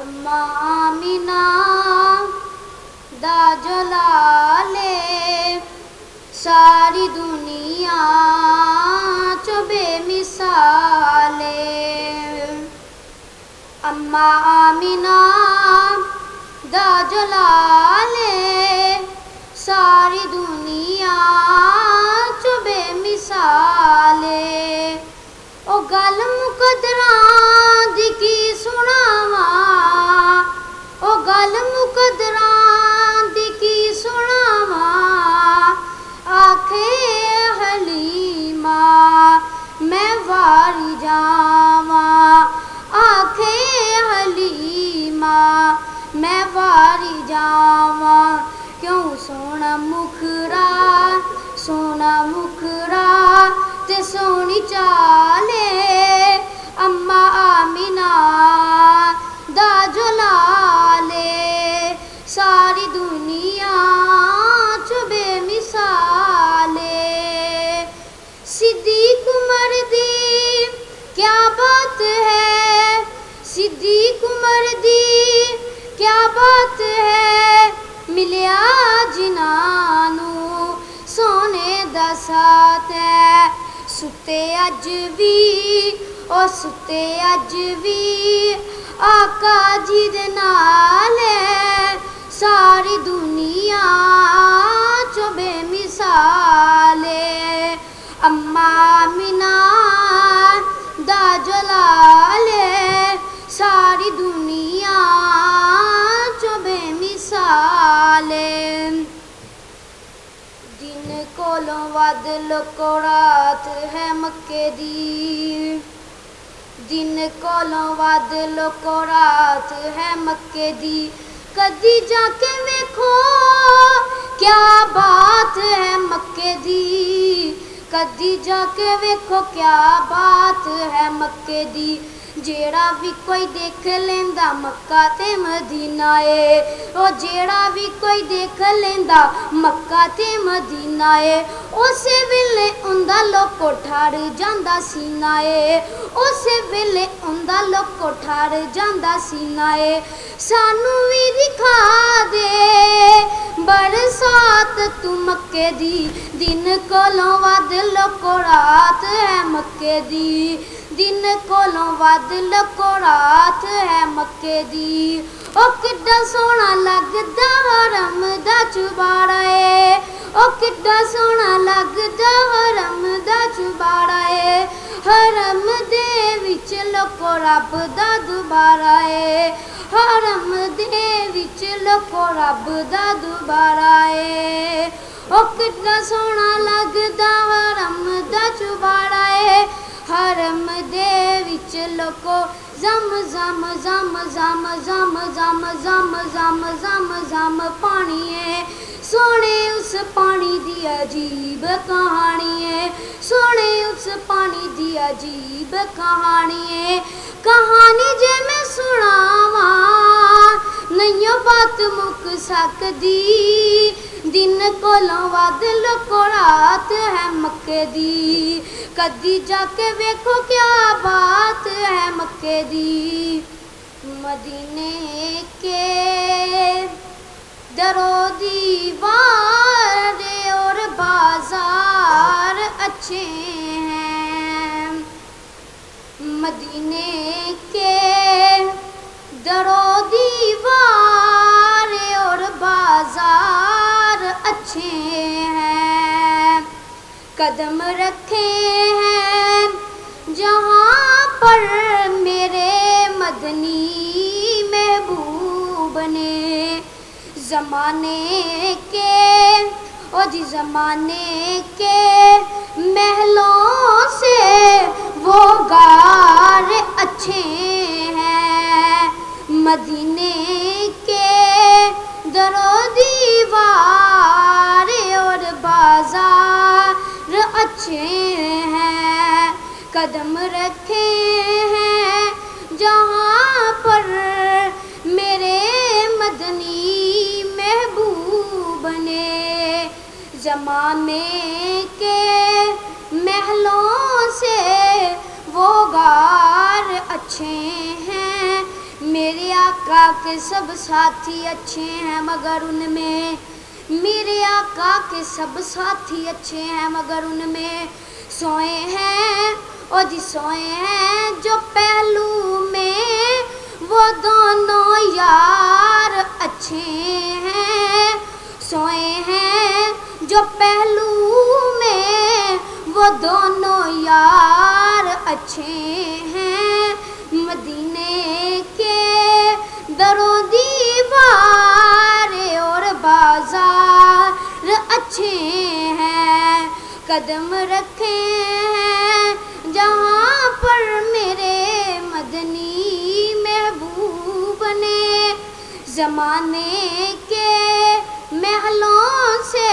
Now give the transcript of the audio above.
अम्मा आमिना दा जलाले सारी दुनिया च बेमिसाले। अम्मा आमिना दा जलाले सारी दुनिया च बेमिसाले। ओ गल मुकदरां दी की सुनावा, ओ गल मुकदरां दी की सुनावा। आखे हलीमा मैं वारी जावा, आखे हलीमा मैं वारी जावा। क्यों सोना मुखरा ते सोनी चाले। अम्मा आमिना दा जलाले सारी दुनिया च बेमिसाले। सिद्दीक उमर दी क्या बात है, सिद्दीक उमर दी क्या बात है। मिलिया जिनानू सोने दा साथ है। सुते अज भी ओ सुते अज भी आका जी दे नाल है। सारी दुनिया च बेमिसाले। अम्मा आमिना दा जलाले सारी दुनिया च बेमिसाले। दिन कोलों वध लोको रात है मक्के दी, दिन कोलों वध लोको रात है मक्के दी। कदी जाके वेखो क्या बात है मक्के दी, कदी जाके वेखो क्या बात है मक्के दी। जेड़ा भी कोई देख लेंदा मक्का ते मदीना ए, ओ जेड़ा भी कोई देख लेंदा मक्का ते मदीना ए। उसे वेले उंदा लोको ठाड़ जांदा सीना ए, उसे वेले उंदा लोको ठाड़ जांदा सीना ए। सानू भी दिखा दे बरसात तू मक्के दी, दिन कोलों वध लोको रात है मक्के दी, दिन कोलों वध लोको रात है मक्के दी। ओ किड्डा सोहना लगदा हरम दा चुबाड़ा ए, ओ किड्डा सोहना लगदा हरम दा चुबाड़ा ए। हरम दे विच लोको रब दा दुबारा ए, हरम दे विच लोको रब दा दुबारा ए। ओ किड्डा सोहना लगदा हरम दा चुबाड़ा ए। हरम दे विच लोको जम जम जम जम जम जम जम जम जम जम पानी है। सोने उस पानी दी अजीब कहानी है, सोने उस पानी दी अजीब कहानी है। कहानी जे मैं सुनावा नहीं बात मुक सकदी, दिन कोलों वध लोको रात है मक्के दी। कदी जाके वेखो क्या बात है मक्के दी। मदीने के दरो दीवार और बाजार अच्छे हैं, मदीने के दरो दीवार और बाजार अच्छे हैं। कदम रखे हैं जहाँ पर मेरे मदनी महबूब ने। ज़माने के ओ जी ज़माने के महलों से वो गार अच्छे हैं, मदीने के दरो दीवार और बाजार अच्छे हैं। कदम रखे हैं जहाँ पर मेरे मदनी महबूब ने। ज़माने के महलों से वो गार अच्छे हैं, मेरे आका के सब साथी अच्छे हैं मगर उनमें, मेरे आका के सब साथी अच्छे हैं मगर उनमें सोए हैं ओ जी सोए हैं जो पहलू में, वो दोनों यार अच्छे हैं। सोए हैं जो पहलू में, वो दोनों यार अच्छे हैं। मदीने के दरो दीवार और बाजार अच्छे हैं। कदम रखे हैं जहाँ पर मेरे मदनी महबूब ने, ज़माने के महलों से